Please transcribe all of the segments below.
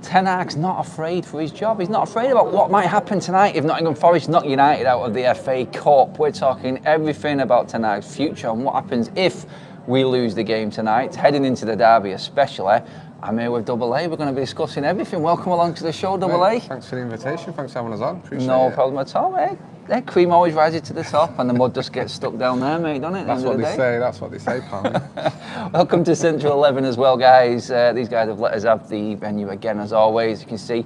Ten Hag's not afraid for his job. He's not afraid about what might happen tonight if Nottingham Forest knock United out of the FA Cup. We're talking everything about Ten Hag's future and what happens if we lose the game tonight, heading into the derby especially. I'm here with Double A. We're going to be discussing everything. Welcome along to the show, Double A. Thanks for the invitation. Thanks for having us on. Appreciate it. No problem at all, mate. The cream always rises to the top and the mud just gets stuck down there, mate, doesn't it? That's what they say. That's what they say, pal. Welcome to Central 11 as well, guys. These guys have let us have the venue again, as always. You can see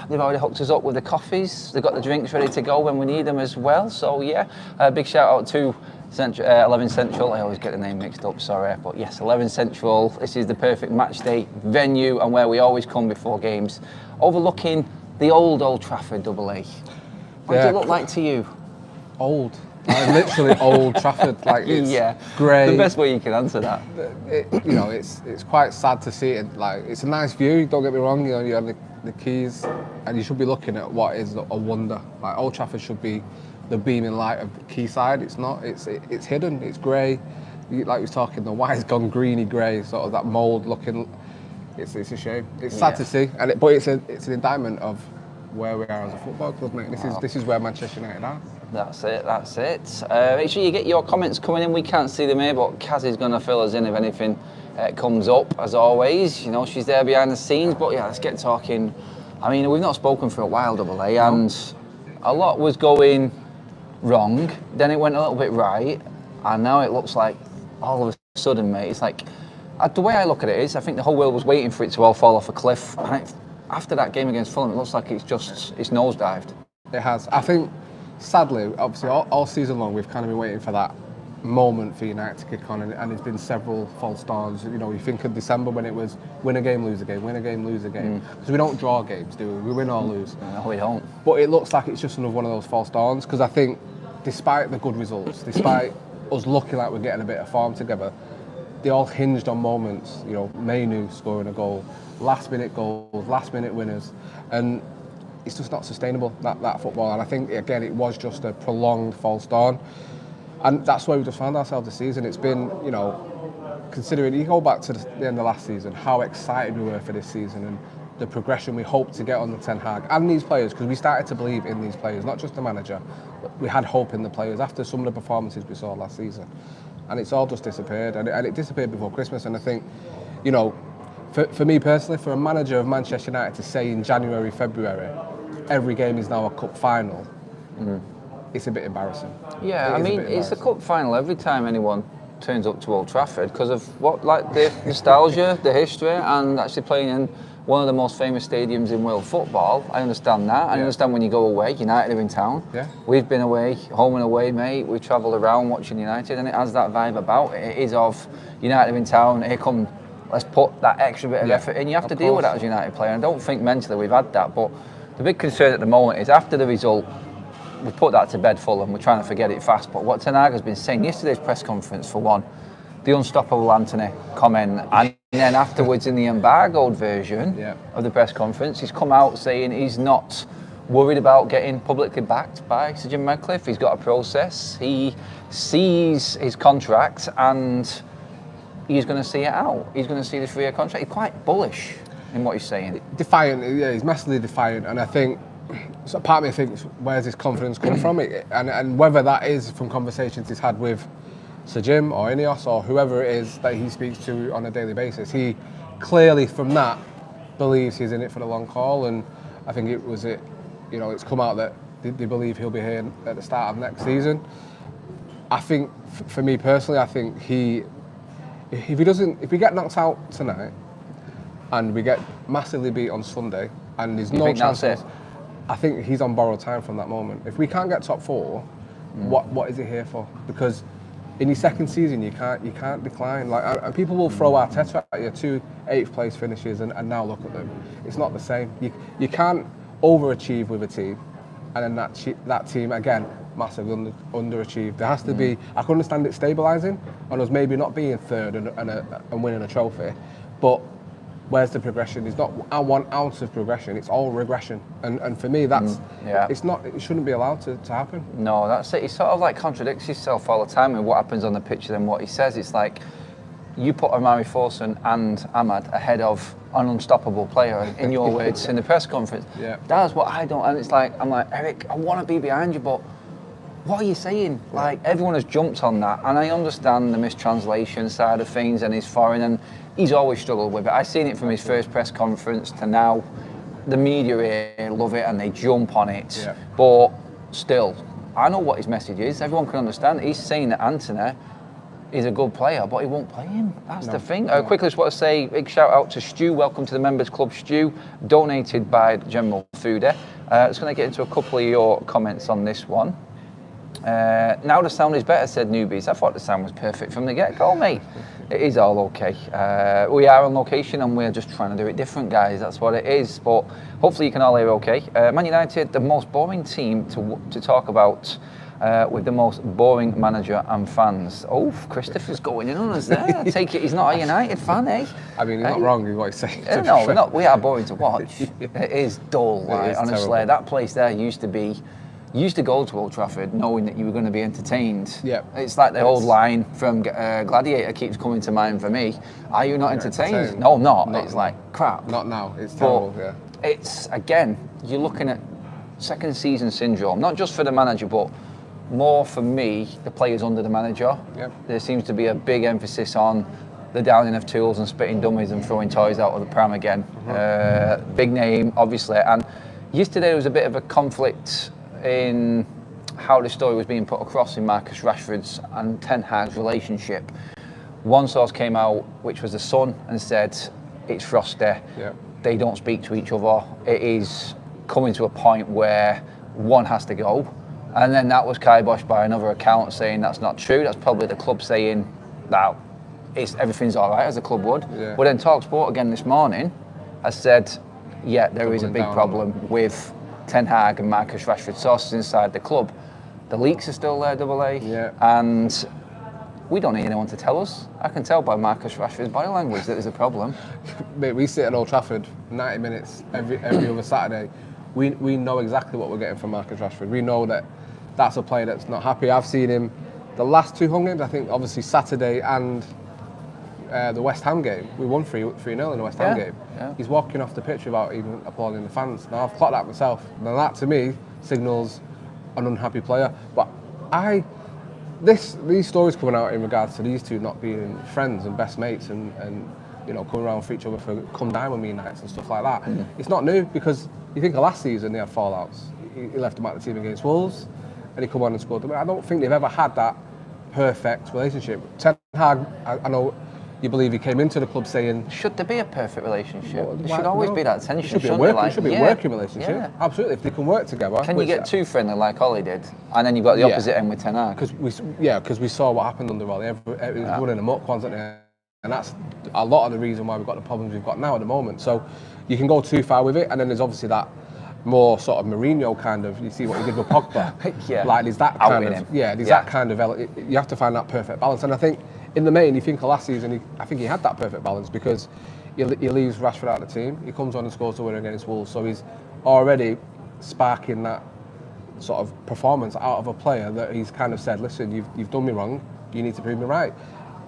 they've already hooked us up with the coffees. They've got the drinks ready to go when we need them as well. So, yeah, big shout out to 11 Central. I always get the name mixed up, sorry. But yes, 11 Central. This is the perfect match day venue and where we always come before games, overlooking the old Trafford, Double A. What does it look like to you? Old. Like, literally Old Trafford. Like, it's grey. The best way you can answer that. It's quite sad to see it. Like, it's a nice view, don't get me wrong. You know, you have the keys and you should be looking at what is a wonder. Like, Old Trafford should be the beaming light of Quayside. It's not. It's hidden. It's grey. Like we was talking, the white's gone greeny grey, sort of that mould looking. It's a shame. It's sad to see, but it's an indictment of where we are as a football club, mate. This is where Manchester United are. That's it. Make sure you get your comments coming in. We can't see them here, but Kaz is going to fill us in if anything comes up, as always. You know, she's there behind the scenes. But yeah, let's get talking. I mean, we've not spoken for a while, Double A, and a lot was going wrong. Then it went a little bit right, and now it looks like all of a sudden, mate. It's like the way I look at it is, I think the whole world was waiting for it to all fall off a cliff. And after that game against Fulham, it looks like it's nosedived. It has. I think, sadly, obviously, all season long, we've kind of been waiting for that moment for United to kick on, and it's been several false starts. You know, you think of December when it was win a game, lose a game, win a game, lose a game. Because we don't draw games, do we? We win or lose. No, we don't. But it looks like it's just another one of those false dawns, because I think, despite the good results, despite us looking like we're getting a bit of form together, they all hinged on moments. You know, Mainu scoring a goal, last-minute goals, last-minute winners, and it's just not sustainable, that football. And I think, again, it was just a prolonged false dawn. And that's where we just found ourselves this season. It's been, you know, considering, you go back to the end of last season, how excited we were for this season and the progression we hoped to get on the Ten Hag and these players, because we started to believe in these players, not just the manager. We had hope in the players after some of the performances we saw last season. And it's all just disappeared. And it disappeared before Christmas. And I think, you know, for me personally, for a manager of Manchester United to say in January, February, every game is now a cup final, it's a bit embarrassing. Yeah, I mean, it's a cup final every time anyone turns up to Old Trafford because of the nostalgia, the history, and actually playing in one of the most famous stadiums in world football. I understand that. I understand when you go away, United are in town. Yeah. We've been away, home and away, mate. We've travelled around watching United, and it has that vibe about it. It is of United are in town, here come, let's put that extra bit of effort in. You have to deal with that as a United player. And I don't think mentally we've had that, but the big concern at the moment is after the result, we put that to bed full and we're trying to forget it fast. But what Ten Hag has been saying, yesterday's press conference for one, the unstoppable Anthony comment, and then afterwards in the embargoed version of the press conference, he's come out saying he's not worried about getting publicly backed by Sir Jim Ratcliffe. He's got a process. He sees his contract and he's going to see it out. He's going to see the 3-year contract. He's quite bullish in what he's saying. Defiant, yeah, he's massively defiant, and I think, so part of me thinks, where's his confidence come from? And whether that is from conversations he's had with Sir Jim or Ineos or whoever it is that he speaks to on a daily basis, he clearly from that believes he's in it for the long haul. And I think it's come out that they believe he'll be here at the start of next season. I think, for me personally, I think if we get knocked out tonight and we get massively beat on Sunday and there's no chance, I think he's on borrowed time from that moment. If we can't get top 4, what is he here for? Because in your second season, you can't decline. Like, and people will throw Arteta at you, 2 8th place finishes, and now look at them. It's not the same. You can't overachieve with a team, and then that team again massively underachieved. There has to be. I can understand it stabilising, and us maybe not being third and winning a trophy, but where's the progression? There's not 1 ounce of progression. It's all regression, and for me, that's it's not. It shouldn't be allowed to happen. No, that's it. He sort of like contradicts himself all the time with what happens on the pitch and what he says. It's like you put Amari Forson and Ahmad ahead of an unstoppable player, in your words, in the press conference. Yeah. That's what I don't, and it's like, I'm like, Eric, I want to be behind you, but what are you saying? Like, everyone has jumped on that, and I understand the mistranslation side of things, and he's foreign, and he's always struggled with it. I've seen it from his first press conference to now. The media here love it, and they jump on it. Yeah. But still, I know what his message is. Everyone can understand. He's saying that Antony is a good player, but he won't play him. That's the thing. Quickly, just want to say big shout out to Stu. Welcome to the Members Club, Stu. Donated by General Foodie. Just going to get into a couple of your comments on this one. Now the sound is better, said Newbies. I thought the sound was perfect from the get-go, mate. It is all okay. We are on location and we're just trying to do it different, guys. That's what it is. But hopefully you can all hear okay. Man United, the most boring team to talk about with the most boring manager and fans. Oh, Christopher's going in on us there. I take it he's not a United fan, eh? I mean, he's not wrong in what he's saying. No, we're not. We are boring to watch. It is dull. Like, honestly, terrible. That place there used to go to Old Trafford knowing that you were going to be entertained. Yeah. It's like the old line from Gladiator keeps coming to mind for me. Are you not entertained? No, I'm not. It's like crap. Not now. It's terrible, yeah. It's, again, you're looking at second season syndrome, not just for the manager, but more for me, the players under the manager. Yep. There seems to be a big emphasis on the downing of tools and spitting dummies and throwing toys out of the pram again. Big name, obviously. And yesterday there was a bit of a conflict in how the story was being put across in Marcus Rashford's and Ten Hag's relationship. One source came out, which was the Sun, and said it's frosty. Yeah. They don't speak to each other. It is coming to a point where one has to go. And then that was kiboshed by another account saying that's not true. That's probably the club saying that everything's all right, as the club would. Yeah. But then TalkSport again this morning has said, yeah, there is a big problem with Ten Hag and Marcus Rashford. Sources inside the club. The leaks are still there, AA. Yeah. And we don't need anyone to tell us. I can tell by Marcus Rashford's body language that there's a problem. Mate, we sit at Old Trafford 90 minutes every other Saturday. We know exactly what we're getting from Marcus Rashford. We know that that's a player that's not happy. I've seen him the last two home games, I think obviously Saturday and the West Ham game. We won 3-0 in the West Ham game. Yeah. He's walking off the pitch without even applauding the fans. Now I've clocked that myself. Now that to me signals an unhappy player. But these stories coming out in regards to these two not being friends and best mates and you know, coming around for each other for come dine with me nights and stuff like that. It's not new because you think of last season they had fallouts. He left him out of the team against Wolves and he come on and scored. I don't think they've ever had that perfect relationship. Ten Hag, I know you believe he came into the club saying... Should there be a perfect relationship? There should always be that tension. It should be a working relationship. Yeah. Absolutely, if they can work together. Can you get too friendly like Ollie did? And then you've got the opposite end with Ten Hag. Because we saw what happened under Ollie. It was running amok constantly. And that's a lot of the reason why we've got the problems we've got now at the moment. So you can go too far with it, and then there's obviously that more sort of Mourinho kind of, you see what he did with Pogba. Like there's that kind of, that kind of, you have to find that perfect balance. And I think in the main, you think of last season, I think he had that perfect balance because he leaves Rashford out of the team, he comes on and scores the winner against Wolves, so he's already sparking that sort of performance out of a player that he's kind of said, listen, you've done me wrong, you need to prove me right.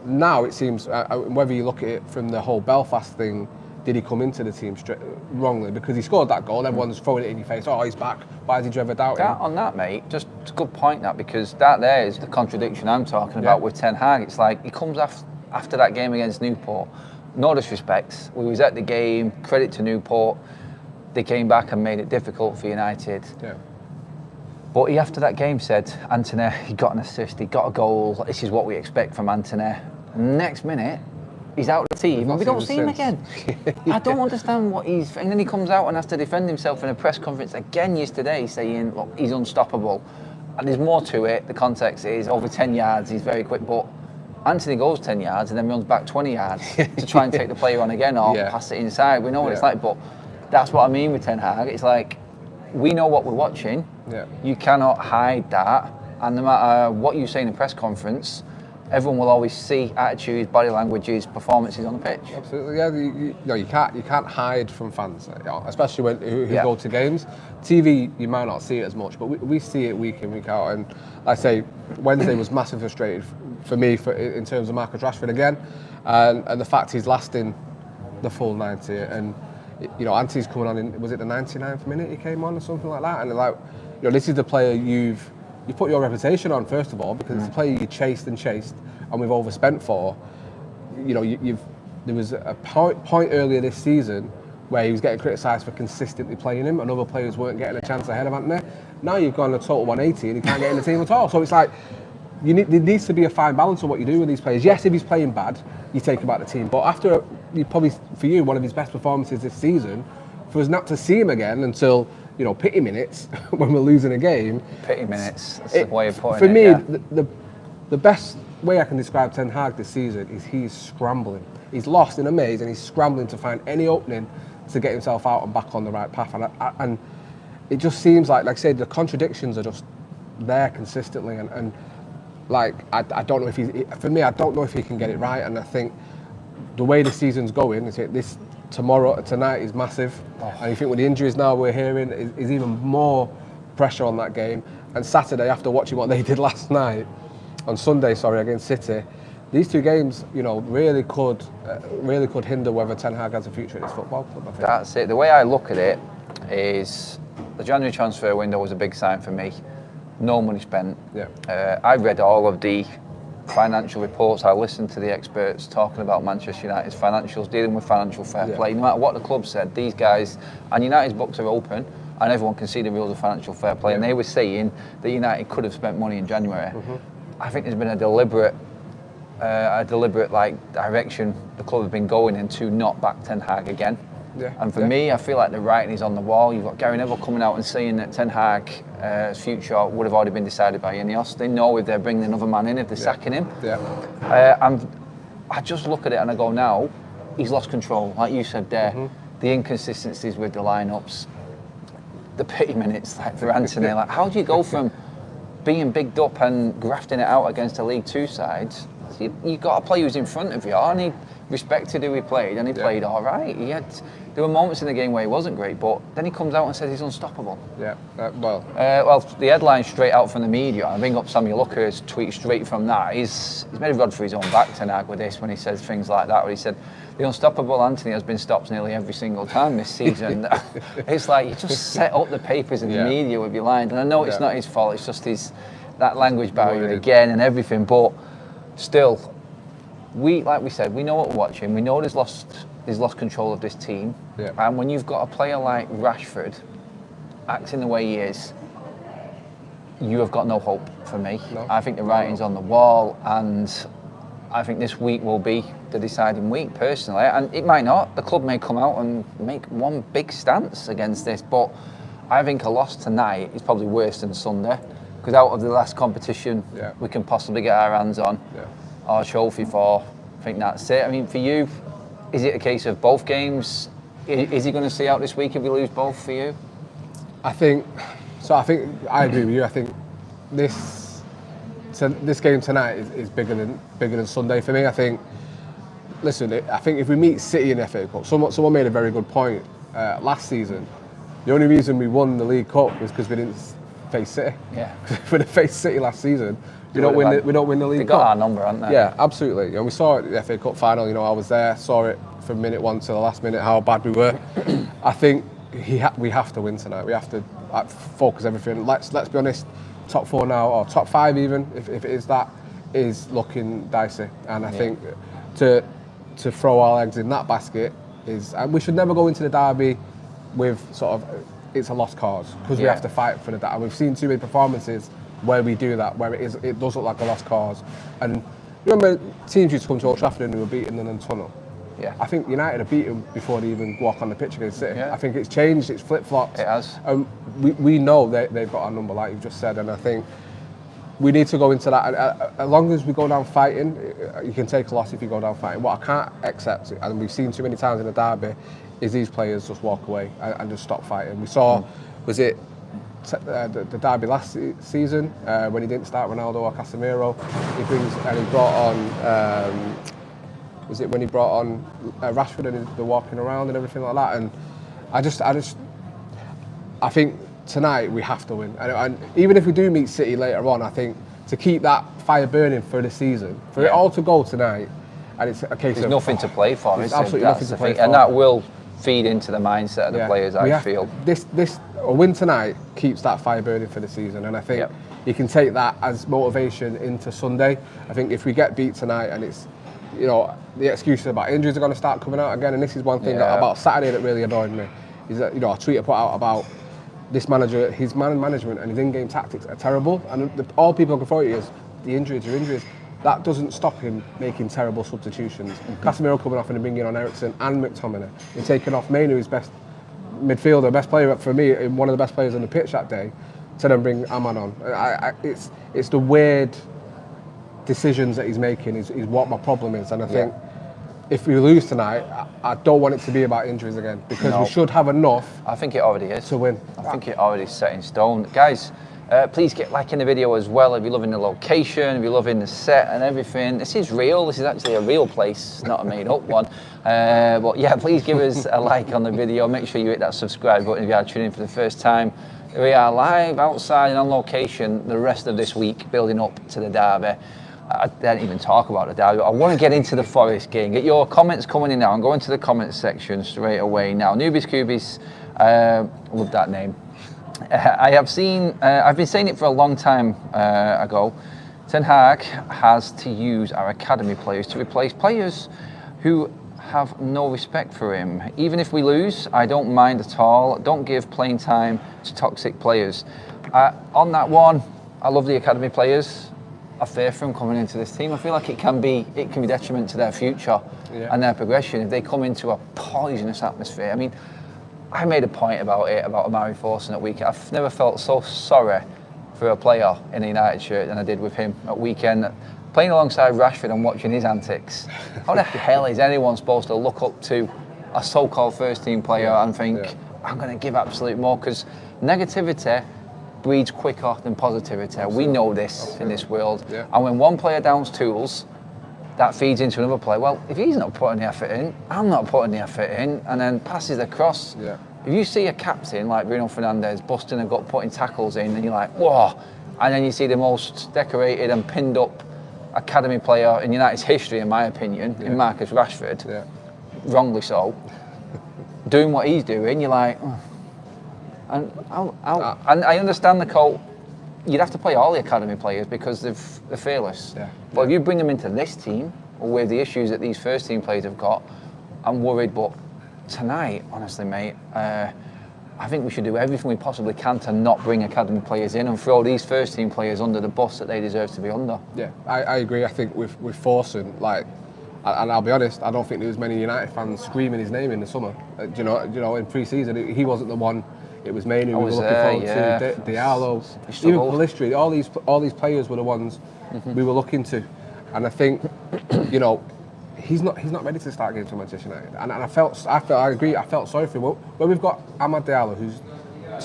Now it seems, whether you look at it from the whole Belfast thing, did he come into the team wrongly? Because he scored that goal, everyone's throwing it in your face, oh, he's back, why did you ever doubt him? On that, mate, just a good point that, because that there is the contradiction I'm talking about with Ten Hag. It's like, he comes after that game against Newport, no disrespect, we was at the game, credit to Newport, they came back and made it difficult for United. Yeah. But he, after that game, said, Antony, he got an assist, he got a goal, this is what we expect from Antony. Next minute, he's out of the team and we don't see him again. I don't understand what he's... And then he comes out and has to defend himself in a press conference again yesterday saying, look, he's unstoppable. And there's more to it. The context is over 10 yards, he's very quick, but Antony goes 10 yards and then runs back 20 yards to try and take the player on again or pass it inside. We know what it's like, but that's what I mean with Ten Hag. It's like, we know what we're watching. You cannot hide that. And no matter what you say in a press conference, everyone will always see attitudes, body languages, performances on the pitch. Absolutely, yeah. You can't hide from fans, especially when who go to games. TV, you might not see it as much, but we see it week in, week out. And I say Wednesday was massively for me in terms of Marcus Rashford again, and the fact he's lasting the full 90, and you know, Ante's coming on in, was it the 99th minute he came on or something like that, and like, you know, this is the player you put your reputation on first of all, because it's the player you chased and we've overspent for. You know, there was a point earlier this season where he was getting criticised for consistently playing him, and other players weren't getting a chance ahead of Anthony. Now you've gone a total 180 and he can't get in the team at all. So it's like, there needs to be a fine balance of what you do with these players. Yes, if he's playing bad, you take him out of the team. But after, probably for you, one of his best performances this season, for us not to see him again until, you know, pity minutes when we're losing a game. Pity minutes, that's the way of putting it. For me, yeah. the best way I can describe Ten Hag this season is he's scrambling. He's lost in a maze and he's scrambling to find any opening to get himself out and back on the right path. And it just seems like I said, the contradictions are just there consistently. And like, I don't know if I don't know if he can get it right. And I think the way the season's going, tonight is massive. And you think with the injuries now we're hearing is even more pressure on that game. And Saturday, after watching what they did last night, on Sunday, against City, these two games, you know, really could hinder whether Ten Hag has a future in his football club, I think. That's it. The way I look at it is the January transfer window was a big sign for me. No money spent. Yeah. I read all of the financial reports. I listened to the experts talking about Manchester United's financials, dealing with financial fair play. No matter what the club said, these guys, and United's books are open, and everyone can see the rules of financial fair play. And they were saying that United could have spent money in January. I think there's been a deliberate like direction the club have been going in to not back Ten Hag again. Yeah. And for me, I feel like the writing is on the wall. You've got Gary Neville coming out and saying that Ten Hag's future would have already been decided by Ineos. They know if they're bringing another man in, if they're sacking him. And I just look at it and I go, now he's lost control, like you said there. The inconsistencies with the lineups, the pity minutes, like for Anthony. Like, how do you go from being bigged up and grafting it out against a League Two side? You've got a player who's in front of you, and he respected who he played, and he played all right. There were moments in the game where he wasn't great, but then he comes out and says he's unstoppable. Yeah, well, the headline straight out from the media, I bring up Samuel Lucker's tweet straight from that. He's made a rod for his own back, Ten Hag, with this when he says things like that, where he said, the unstoppable Anthony has been stopped nearly every single time this season. It's like, you just set up the papers in the media with your line, and I know it's not his fault, it's just that language barrier again and everything, but still, like we said, we know what we're watching. We know he's lost control of this team. Yeah. And when you've got a player like Rashford acting the way he is, you have got no hope for me. No. I think the writing's on the wall, and I think this week will be the deciding week, personally. And it might not. The club may come out and make one big stance against this, but I think a loss tonight is probably worse than Sunday. Because out of the last competition we can possibly get our hands on our trophy for, I think that's it. I mean, for you, is it a case of both games? Is he going to see out this week if we lose both for you? I think I agree with you. I think this game tonight is bigger than Sunday for me. I think if we meet City in the FA Cup, someone made a very good point last season. The only reason we won the League Cup was because we didn't face City. Yeah. If we'd have faced City last season, we don't win the League Cup. They got our number, haven't they? Yeah, absolutely. And we saw it at the FA Cup final. You know, I was there, saw it from minute one to the last minute how bad we were. I think we have to win tonight. We have to focus everything. Let's be honest. Top 4 now, or top 5 even, if it is that, is looking dicey. And I think to throw our eggs in that basket is, and we should never go into the derby with sort of, it's a lost cause, because we have to fight for the derby. And we've seen too many performances where we do that, where it does look like a lost cause. And you remember teams used to come to Old Trafford and we were beaten in the tunnel. Yeah. I think United have beaten before they even walk on the pitch against City. Yeah. I think it's changed, it's flip-flopped. It has. We know they've got our number, like you've just said, and I think we need to go into that. As long as we go down fighting, you can take a loss if you go down fighting. What I can't accept, and we've seen too many times in the derby, is these players just walk away and just stop fighting. We saw, was it the derby last season when he didn't start Ronaldo or Casemiro? He brought on. Was it when he brought on Rashford and they're walking around and everything like that? And I think tonight we have to win. And even if we do meet City later on, I think to keep that fire burning for the season, for it all to go tonight, and it's a case There's of nothing to play for. There's Is there? absolutely That's nothing to the play thing. for. And that will feed into the mindset of the players, I feel. A win tonight keeps that fire burning for the season, and I think you can take that as motivation into Sunday. I think if we get beat tonight and it's, you know, the excuses about injuries are going to start coming out again, and this is one thing about Saturday that really annoyed me, is that, you know, a tweet I put out about this manager, his man management and his in-game tactics are terrible, and all people can throw at you is the injuries are injuries. That doesn't stop him making terrible substitutions. Casemiro coming off and bringing on Eriksen and McTominay, and taking off Mainu, his best midfielder, best player for me, one of the best players on the pitch that day, to then bring Ahmad on. It's the weird decisions that he's making is what my problem is, and I think if we lose tonight, I don't want it to be about injuries again, because we should have enough. I think it already is to win. I think it already is set in stone, guys. Please get liking the video as well if you're loving the location, if you're loving the set and everything. This is real. This is actually a real place, not a made-up one. But yeah, please give us a like on the video. Make sure you hit that subscribe button if you are tuning in for the first time. We are live outside and on location the rest of this week, building up to the derby. I didn't even talk about the derby. I want to get into the Forest game. Get your comments coming in now. I'm going to the comments section straight away now. Newbies Cubies, love that name. I've been saying it for a long time ago. Ten Hag has to use our academy players to replace players who have no respect for him. Even if we lose, I don't mind at all. Don't give playing time to toxic players. On that one, I love the academy players. I fear for them coming into this team. I feel like it can be detriment to their future and their progression if they come into a poisonous atmosphere. I mean, I made a point about Amari Forson at weekend. I've never felt so sorry for a player in a United shirt than I did with him at weekend. Playing alongside Rashford and watching his antics. How the hell is anyone supposed to look up to a so-called first-team player and think, I'm going to give absolute more? Because negativity breeds quicker than positivity. Absolutely. We know this in this world. Yeah. And when one player downs tools, that feeds into another player. Well, if he's not putting the effort in, I'm not putting the effort in, and then passes across. Yeah. If you see a captain like Bruno Fernandes busting a gut, putting tackles in, and you're like, whoa, and then you see the most decorated and pinned up academy player in United's history, in my opinion, in Marcus Rashford, wrongly so, doing what he's doing, you're like, oh. And I understand the cult. You'd have to play all the academy players because they're fearless. Yeah. But if you bring them into this team, or with the issues that these first team players have got, I'm worried. But tonight, honestly, mate, I think we should do everything we possibly can to not bring academy players in and throw these first team players under the bus that they deserve to be under. Yeah, I agree. I think with Forson, like, and I'll be honest, I don't think there was many United fans screaming his name in the summer. You know, in pre-season, he wasn't the one. It was Mainu we were looking forward to, Diallo, even Pellistri. All these players were the ones we were looking to, and I think, you know, he's not ready to start games for Manchester United. And I agree. I felt sorry for him. When we've got Amad Diallo, who's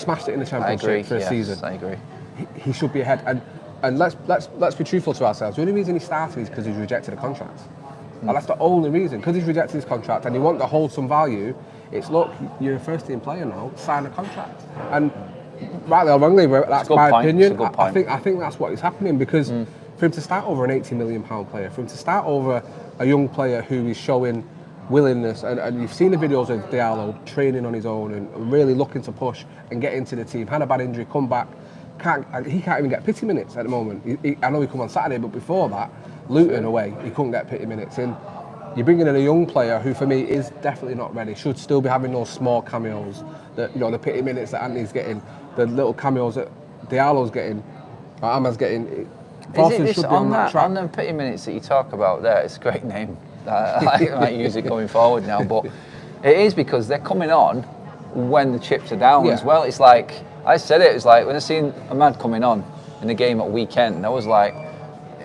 smashed it in the Championship for a season, I agree. He should be ahead. And let's be truthful to ourselves. The only reason he started is because he's rejected a contract. And that's the only reason. Because he's rejected his contract and he wants to hold some value. It's, look, you're a first-team player now, sign a contract. And rightly or wrongly, that's my opinion. I think that's what is happening, because for him to start over an £80 million player, for him to start over a young player who is showing willingness, and you've seen the videos of Diallo training on his own and really looking to push and get into the team, had a bad injury, come back, he can't even get pity minutes at the moment. I know he come on Saturday, but before that, Luton away, he couldn't get pity minutes in. You're bringing in a young player who, for me, is definitely not ready. Should still be having those small cameos, that, you know, the pity minutes that Anthony's getting, the little cameos that Diallo's getting, or Amad's getting. Is it on the pity minutes that you talk about there? It's a great name. I might use it going forward now, but it is because they're coming on when the chips are down as well. It's like, I said it's like when I seen Ahmad coming on in the game at weekend, I was like,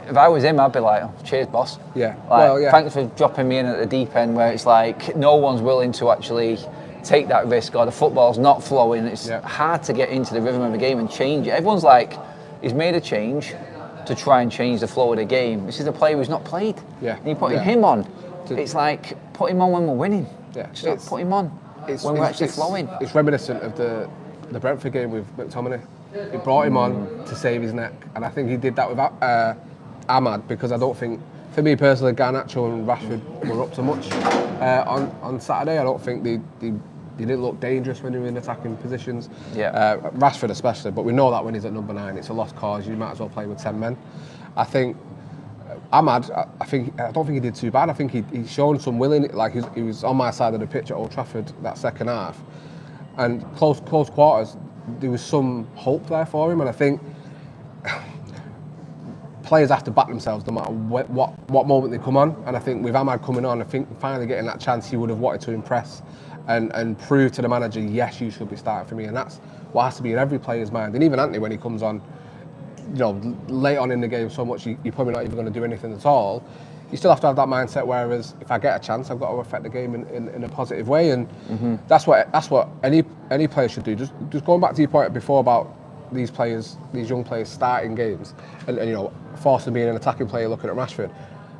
if I was him, I'd be like, oh, cheers, boss. Yeah. Like, thanks for dropping me in at the deep end, where it's like no one's willing to actually take that risk, or the football's not flowing. It's hard to get into the rhythm of the game and change it. Everyone's like, he's made a change to try and change the flow of the game. This is a player who's not played. Yeah. And you're putting him on. It's like, put him on when we're winning. Yeah. Just put him on when we're actually flowing. It's reminiscent of the Brentford game with McTominay. He brought him on to save his neck, and I think he did that with Ahmad, because I don't think, for me personally, Garnacho and Rashford were up to much on Saturday. I don't think they didn't look dangerous when they were in attacking positions. Yeah. Rashford especially, but we know that when he's at number 9, it's a lost cause. You might as well play with 10 men. I think Ahmad, I don't think he did too bad. I think he's shown some willing. Like he was on my side of the pitch at Old Trafford that second half, and close quarters, there was some hope there for him. And I think players have to back themselves no matter what moment they come on. And I think with Ahmad coming on, I think finally getting that chance, he would have wanted to impress and prove to the manager, yes, you should be starting for me. And that's what has to be in every player's mind. And even Anthony, when he comes on, late on in the game so much, you're probably not even going to do anything at all. You still have to have that mindset, whereas if I get a chance, I've got to affect the game in a positive way. And that's what any player should do. Just going back to your point before about these young players starting games and forcing being an attacking player looking at Rashford.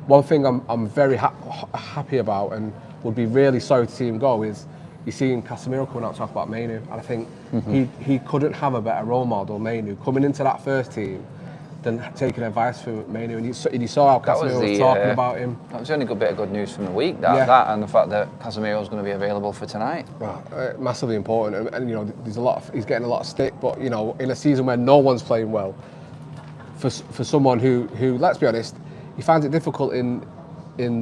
One thing I'm very happy about and would be really sorry to see him go is you're seeing Casemiro coming out to talk about Mainu, and I think he couldn't have a better role model, Mainu, coming into that first team than taking advice from Mainu. And you saw how Casemiro was talking about him. That was the only good bit of good news from the week, that and the fact that Casemiro is going to be available for tonight. Well, massively important, and there's he's getting a lot of stick, but in a season where no one's playing well, for someone who let's be honest, he finds it difficult in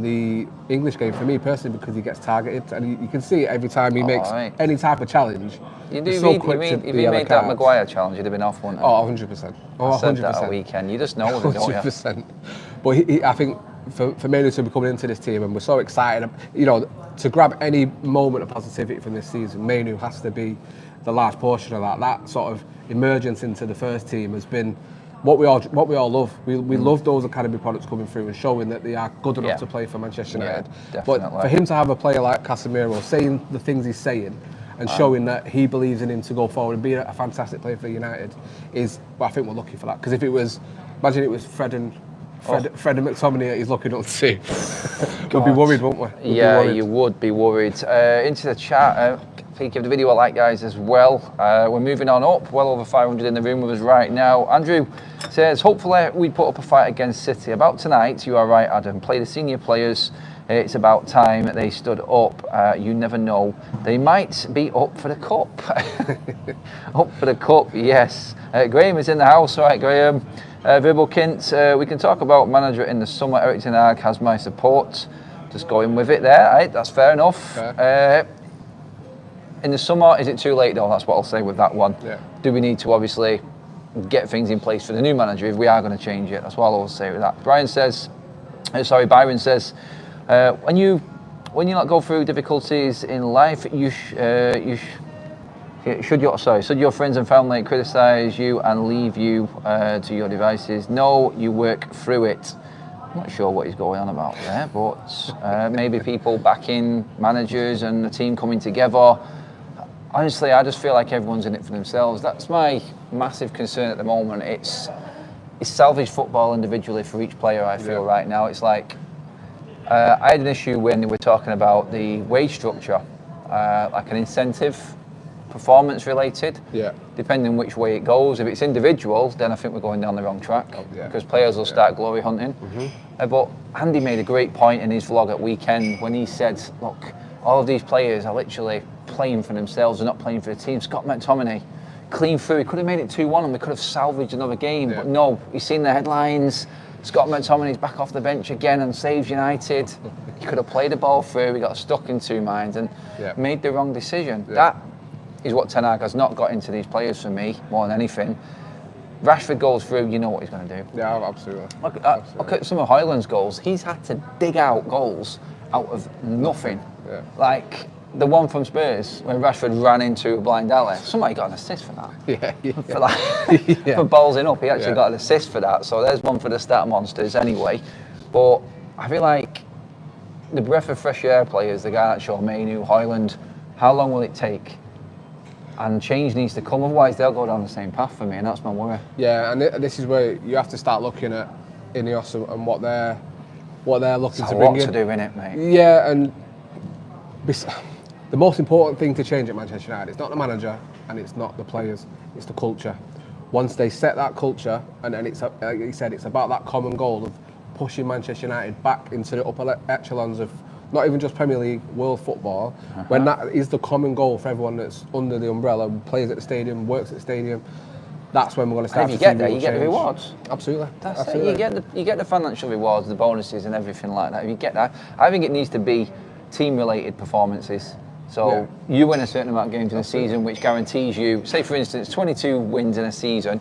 the English game, for me personally, because he gets targeted, and you can see it every time he makes any type of challenge. If he made that Maguire challenge, he'd have been off, wouldn't he? Oh, 100%. I said that at weekend. You just know it, don't you? 100%. But I think for Mainu to be coming into this team, and we're so excited, to grab any moment of positivity from this season, Mainu has to be the large portion of that. That sort of emergence into the first team has been what we all love. We love those academy products coming through and showing that they are good enough to play for Manchester United. Definitely. But for him to have a player like Casemiro saying the things he's saying and showing that he believes in him to go forward and be a fantastic player for United is, I think we're lucky for that. Because if it was, imagine it was Fred and McTominay he's looking up to, we'd be worried, wouldn't we? You would be worried. Into the chat, please give the video a like, guys, as well. We're moving on up, well over 500 in the room with us right now. Andrew says, hopefully we put up a fight against City. About tonight, you are right, Adam. Play the senior players. It's about time they stood up. You never know. They might be up for the cup. Up for the cup, yes. Graham is in the house. All right, Graham. Verbal Kint, we can talk about manager in the summer. Eric Ten Hag has my support. Just going with it there. Right, that's fair enough. Okay. In the summer, is it too late though? That's what I'll say with that one. Yeah. Do we need to obviously get things in place for the new manager if we are going to change it? That's what I'll say with that. Byron says, when you not go through difficulties in life, should your friends and family criticise you and leave you to your devices? No, you work through it. I'm not sure what he's going on about there, but maybe people backing managers and the team coming together. Honestly, I just feel like everyone's in it for themselves. That's my massive concern at the moment. It's salvage football individually for each player, I feel right now. It's like, I had an issue when we were talking about the wage structure, like an incentive, performance related, depending which way it goes. If it's individual, then I think we're going down the wrong track, because players will start glory hunting. But Andy made a great point in his vlog at weekend when he said, look, all of these players are literally playing for themselves, they're not playing for the team. Scott McTominay, clean through, he could have made it 2-1 and we could have salvaged another game, but no, you've seen the headlines, Scott McTominay's back off the bench again and saves United. He could have played the ball through, he got stuck in two minds and made the wrong decision. That is what Ten Hag has not got into these players for me, more than anything. Rashford goes through, you know what he's going to do. Yeah, absolutely. Look at some of Højlund's goals. He's had to dig out goals out of nothing. Like the one from Spurs when Rashford ran into a blind alley. Somebody got an assist for that. For that, for ballsing up, he actually got an assist for that. So there's one for the stat monsters anyway. But I feel like the breath of fresh air players, the Garnacho, Mainu, Højlund, how long will it take? And change needs to come, otherwise they'll go down the same path for me, and that's my worry. Yeah, and this is where you have to start looking at Ineos and what they're looking to bring in. It's a lot to do, innit, mate? Yeah, and the most important thing to change at Manchester United, it's not the manager and it's not the players, it's the culture. once they set that culture, and it's like he said, it's about that common goal of pushing Manchester United back into the upper echelons of not even just Premier League, world football. When that is the common goal for everyone that's under the umbrella, plays at the stadium, works at the stadium, that's when we're going to start. And if you get there, you get the rewards. Absolutely. That's Absolutely. it. You get the financial rewards, the bonuses, and everything like that. If you get that, I think it needs to be team-related performances. So you win a certain amount of games in a season, which guarantees you, say for instance, 22 wins in a season.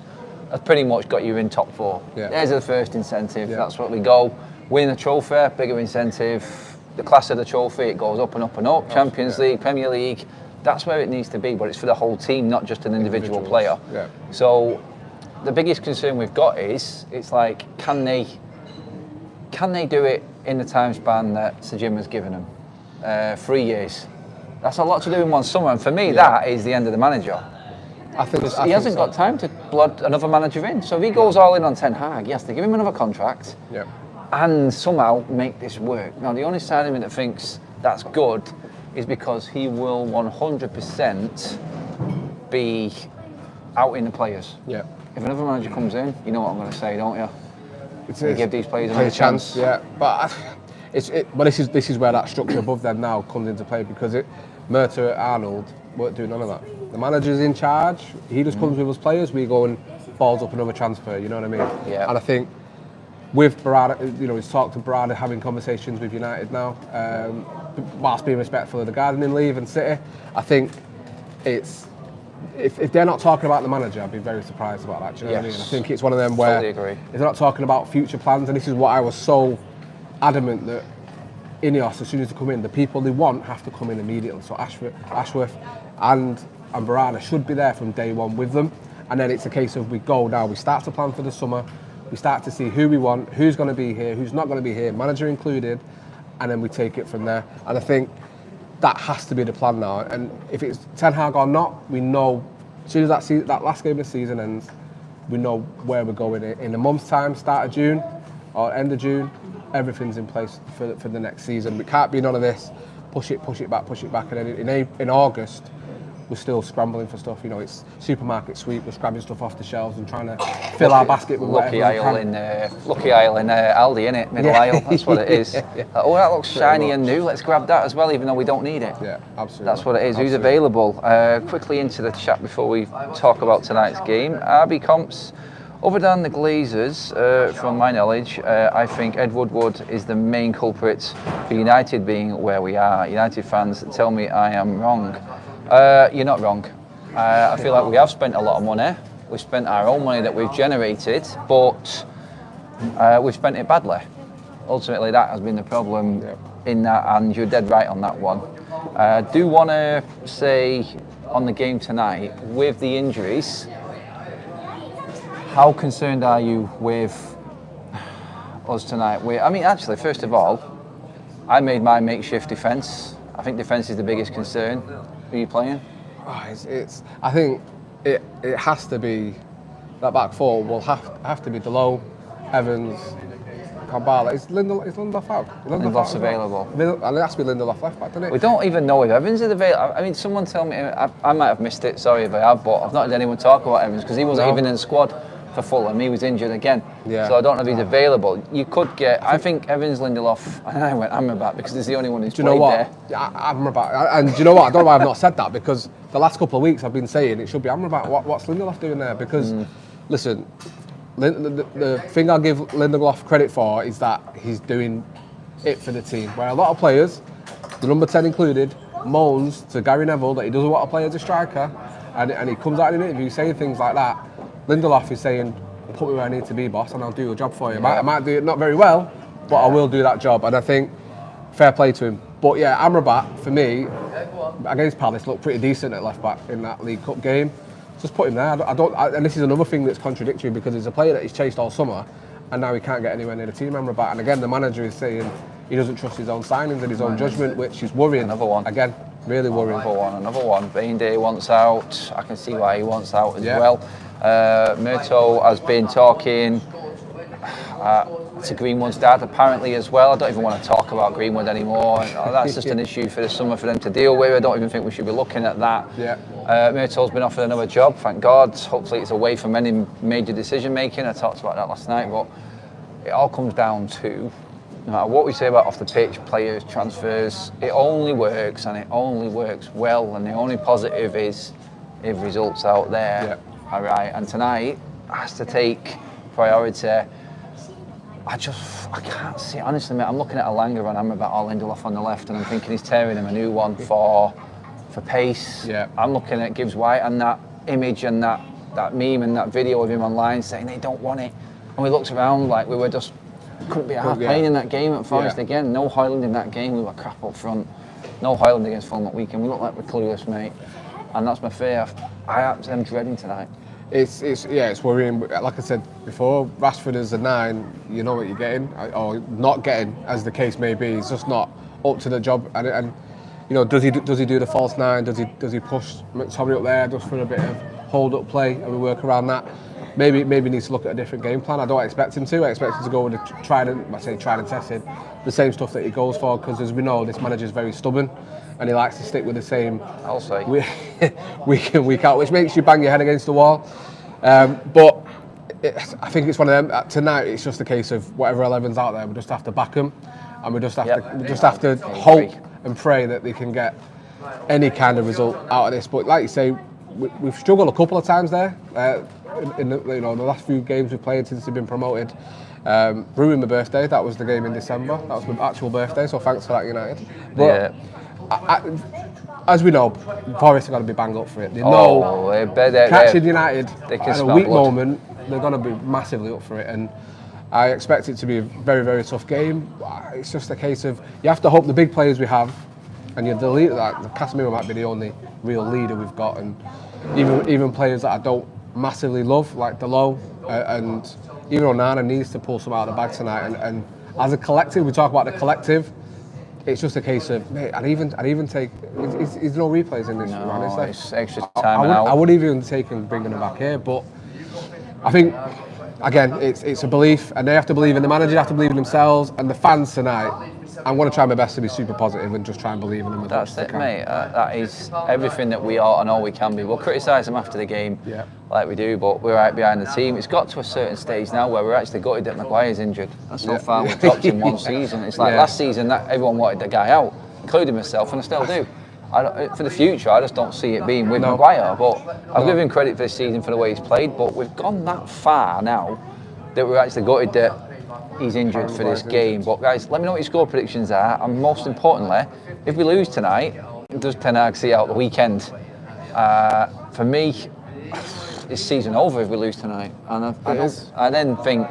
That's pretty much got you in top 4. Yeah. There's the first incentive. That's what we go. Win a trophy, bigger incentive. The class of the trophy, it goes up and up and up. Champions League, Premier League. That's where it needs to be, but it's for the whole team, not just an individual player. Yeah. So the biggest concern we've got is, it's like, can they do it in the time span that Sir Jim has given them? 3 years. That's a lot to do in one summer, and for me, that is the end of the manager. I think he hasn't got time to blood another manager in. So if he goes all in on Ten Hag, he has to give him another contract and somehow make this work. Now, the only side of me that thinks that's good is because he will 100% be out in the players. Yeah. If another manager comes in, you know what I'm going to say, don't you? You give these players a chance. Yeah, but but this is where that structure above them now comes into play, because Murta Arnold weren't doing none of that. The manager's in charge. He just comes with us players. We go and balls up another transfer. You know what I mean? Yeah. And I think with Barada, he's talked to Barada, having conversations with United now, whilst being respectful of the gardening leave and City. I think it's if they're not talking about the manager, I'd be very surprised about that. Do you know what I mean? I think it's one of them where if they're not talking about future plans, and this is what I was so adamant that Ineos, as soon as they come in, the people they want have to come in immediately. So Ashworth and Barada should be there from day one with them, and then it's a case of we start to plan for the summer, we start to see who we want, who's going to be here, who's not going to be here, manager included, and then we take it from there. And I think that has to be the plan now. And if it's Ten Hag or not, we know as soon as that last game of the season ends, we know where we're going in a month's time, start of June or end of June. Everything's in place for the next season. We can't be none of this push it back, and then in August we're still scrambling for stuff. It's supermarket sweep. We're grabbing stuff off the shelves and trying to fill our basket with lucky aisle in Aldi, innit? Middle aisle. That's what it is. Oh, that looks shiny and new. Let's grab that as well, even though we don't need it. Yeah, absolutely. That's what it is. Absolutely. Who's available? Quickly into the chat before we talk about tonight's game. RB Comps. Other than the Glazers, from my knowledge, I think Ed Woodward is the main culprit for United being where we are. United fans tell me I am wrong. You're not wrong. I feel like we have spent a lot of money. We've spent our own money that we've generated, but we've spent it badly. Ultimately, that has been the problem in that, and you're dead right on that one. I do want to say on the game tonight, with the injuries, how concerned are you with us tonight? Actually, first of all, I made my makeshift defence. I think defence is the biggest concern. Who are you playing? I think it has to be that back four will have to be Delo, Evans, Kambala. Is Lindelof out? Lindelof's available. And it has to be Lindelof left back, doesn't it? We don't even know if Evans is available. Someone tell me. I might have missed it. Sorry if I have, but I've not had anyone talk about Evans because he wasn't even in the squad for Fulham. He was injured again. Yeah. So I don't know if he's available. You could get. I think Evans, Lindelof, and I went Amrabat because he's the only one who's played there. Amrabat. And do you know what? I don't know why I've not said that, because the last couple of weeks I've been saying it should be Amrabat. What's Lindelof doing there? Because listen, the thing I'll give Lindelof credit for is that he's doing it for the team. Where a lot of players, the number 10 included, moans to Gary Neville that he doesn't want to play as a striker, and he comes out in an interview saying things like that. Lindelof is saying, put me where I need to be, boss, and I'll do a job for you. I might do it not very well, but I will do that job. And I think, fair play to him. But yeah, Amrabat, for me, against Palace, looked pretty decent at left back in that League Cup game. Just put him there. And this is another thing that's contradictory, because he's a player that he's chased all summer, and now he can't get anywhere near the team, Amrabat. And again, the manager is saying he doesn't trust his own signings and his own judgment, which is worrying. Another one. Again, really worrying. Another one. Bainday wants out. I can see why he wants out as well. Murto has been talking. to Greenwood's dad apparently as well. I don't even want to talk about Greenwood anymore. That's just an issue for the summer for them to deal with. I don't even think we should be looking at that. Yeah. Myrtle's been offered another job, thank God. Hopefully it's away from any major decision making. I talked about that last night, but it all comes down to, no matter what we say about off the pitch, players, transfers, it only works and it only works well, and the only positive is if results out there. Yeah. All right, and tonight has to take priority. I can't see, honestly, mate. I'm looking at Alanga and I'm about Lindelof on the left, and I'm thinking he's tearing him a new one for pace. Yeah. I'm looking at Gibbs White and that image and that meme and that video of him online saying they don't want it. And we looked around like we were just, couldn't be half playing in that game at Forest again. No Højlund in that game, we were crap up front. No Højlund against Fulham at weekend. We look like we're clueless, mate. And that's my fear. I'm dreading tonight. It's worrying. Like I said before, Rashford is a 9. You know what you're getting, or not getting, as the case may be. He's just not up to the job. And you know, does he do the false 9? Does he push McTominay up there just for a bit of hold up play and we work around that? Maybe needs to look at a different game plan. I don't expect him to. I expect him to go with the tried and tested, the same stuff that he goes for. Because as we know, this manager's very stubborn, and he likes to stick with the same. I'll say. Week in, week out, which makes you bang your head against the wall. But I think it's one of them. Tonight, it's just a case of whatever 11's out there. We just have to back them, and we just have to hope and pray that they can get any kind of result out of this. But like you say, we've struggled a couple of times there. In the last few games we've played since they've been promoted. Ruined my birthday. That was the game in December. That was my actual birthday. So thanks for that, United. But as we know, Forest are going to be banged up for it. They know catching United at a weak moment, they're going to be massively up for it. And I expect it to be a very, very tough game. It's just a case of you have to hope the big players we have, and the leader, like Casemiro might be the only real leader we've got, and even players that I don't massively love, like Delo, and even Onana needs to pull some out of the bag tonight. And as a collective, we talk about the collective. It's just a case of, mate, I'd even take. There's no replays in this. No, honestly. it's extra time I would even take and bringing them back here, but I think again, it's a belief, and they have to believe in the manager, they have to believe in themselves, and the fans tonight. I'm going to try my best to be super positive and just try and believe in them. That's it, mate. That is everything that we are and all we can be. We'll criticise them after the game, like we do, but we're right behind the team. It's got to a certain stage now where we're actually gutted that Maguire's injured. That's how far we've dropped in one season. It's like last season that everyone wanted the guy out, including myself, and I still do. For the future, I just don't see it being with Maguire. But I'll give him credit for this season for the way he's played. But we've gone that far now that we're actually gutted that he's injured for this game. But guys, let me know what your score predictions are, and most importantly, if we lose tonight, does Ten Hag see out the weekend? For me, it's season over if we lose tonight, and I then think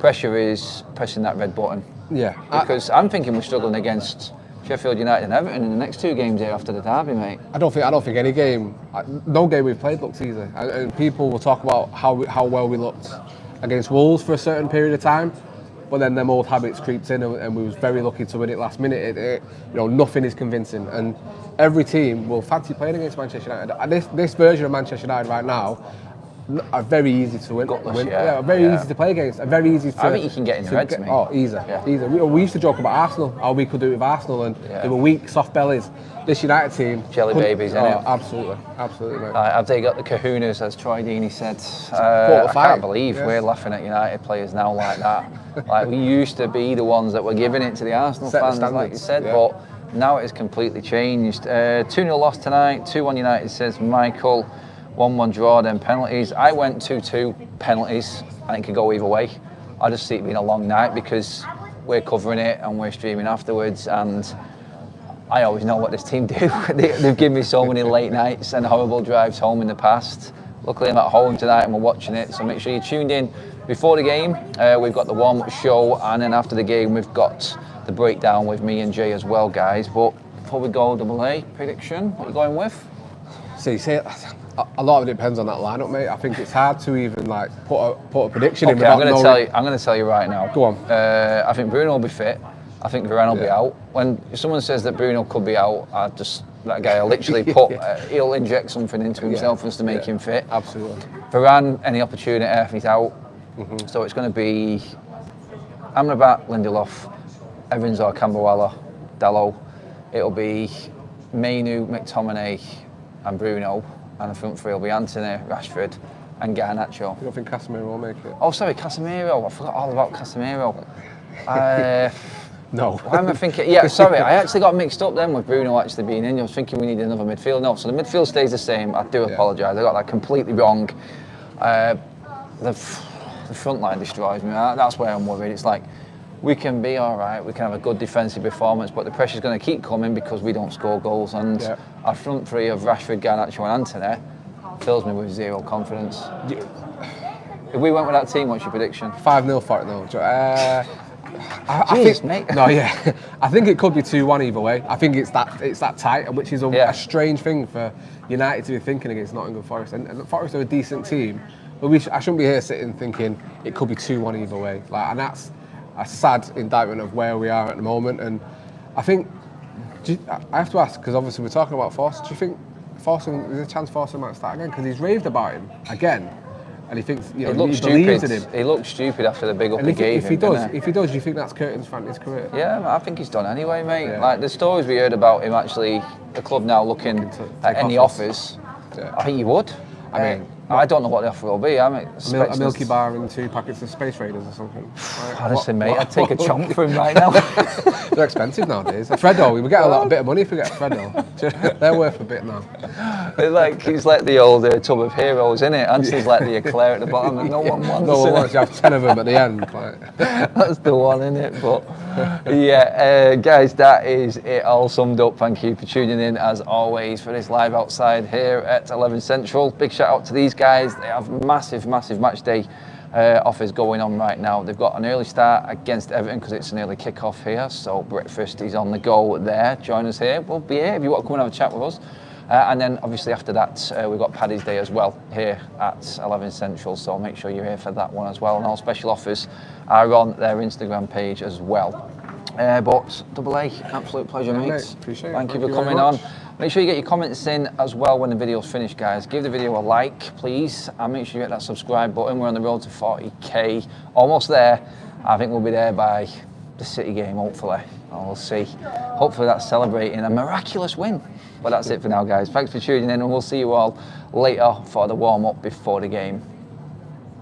pressure is pressing that red button. Yeah, because I'm thinking we're struggling against Sheffield United and Everton in the next 2 games here after the derby, mate. I don't think any game, no game we've played looks easy, and people will talk about how well we looked against Wolves for a certain period of time. But then them old habits creeped in, and we was very lucky to win it last minute. Nothing is convincing, and every team will fancy playing against Manchester United. And this version of Manchester United right now are very easy to win. Very easy to play against. And very easy to. I think you can get in the heads, mate. Oh, easy. We used to joke about Arsenal, how we could do it with Arsenal, and they were weak, soft bellies. This United team, jelly babies, innit? Absolutely, mate. Have they got the kahunas, as Troy Deeney said? I can't believe we're laughing at United players now like that. Like we used to be the ones that were giving it to the Arsenal fans, like you said, but now it's completely changed. 2-0 loss tonight, 2-1 United, says Michael. 1-1 draw, then penalties. I went 2-2 penalties, and it could go either way. I just see it being a long night because we're covering it and we're streaming afterwards, and I always know what this team do. They've given me so many late nights and horrible drives home in the past. Luckily I'm at home tonight and we're watching it, so make sure you're tuned in before the game. We've got the warm-up show, and then after the game we've got the breakdown with me and Jay as well, guys. But before we go, Double A, prediction, what are you going with? So you say a lot of it depends on that lineup, mate. I think it's hard to even like put a prediction in. I'm going to tell you right now. Go on. I think Bruno will be fit. I think Varane will be out. When someone says that Bruno could be out, that guy will literally he'll inject something into himself just to make him fit. Absolutely. Varane, any opportunity if he's out. So it's going to be Amrabat, Lindelof, Evans or Camberwella, Dalot. It'll be Mainu, McTominay and Bruno, and the front three will be Anthony, Rashford and Garnacho. You don't think Casemiro will make it? Oh, sorry, Casemiro. I forgot all about Casemiro. No. Why am I thinking? Yeah, sorry, I actually got mixed up then with Bruno actually being in. I was thinking we need another midfield. No, so the midfield stays the same. I do apologise. I got that completely wrong. The front line destroys me. That's where I'm worried. It's like we can be all right. We can have a good defensive performance, but the pressure's going to keep coming because we don't score goals. And our front three of Rashford, Garnacho, and Anthony fills me with zero confidence. If we went with that team, what's your prediction? 5-0 for it though. I think, mate. No, yeah. I think it could be 2-1 either way. I think it's that tight, which is a strange thing for United to be thinking against Nottingham Forest. And Forest are a decent team, but I shouldn't be here sitting thinking it could be 2-1 either way. And that's a sad indictment of where we are at the moment. And I think I have to ask, because obviously we're talking about Forster. Do you think there's a chance Forster might start again? Because he's raved about him again. And he thinks, he believes in him. He looks stupid after the big up he gave him. If he does, do you think that's curtains for his career? Yeah, I think he's done anyway, mate. Yeah. Like the stories we heard about him actually, the club now looking at any offers. Yeah. I think he would. I mean, I don't know what the offer will be. I mean, a Milky Bar and 2 packets of Space Raiders or something. Right. Honestly, mate, I'd take a chomp for him right now. They're expensive nowadays. A Freddo, we get a bit of money if we get a Freddo. They're worth a bit now. It's like the old tub of heroes, isn't it? Anthony's like the eclair at the bottom that no one wants. No one wants. You have 10 of them at the end. That's the one, isn't it? But yeah, guys, that is it all summed up. Thank you for tuning in as always for this live outside here at 11 Central. Big shout out to these guys. They have massive match day offers going on right now. They've got an early start against Everton because it's an early kick-off here, so breakfast is on the go there. Join us here. We'll be here if you want to come and have a chat with us. And then obviously after that we've got Paddy's Day as well here at 11 Central, so make sure you're here for that one as well, and all special offers are on their Instagram page as well. But Double A, absolute pleasure, mate. Appreciate it. Thank you for coming on. Make sure you get your comments in as well when the video's finished, guys. Give the video a like, please, and make sure you hit that subscribe button. We're on the road to 40k, almost there. I think we'll be there by the City game, hopefully. And we'll see. Hopefully that's celebrating a miraculous win. But that's it for now, guys. Thanks for tuning in, and we'll see you all later for the warm-up before the game.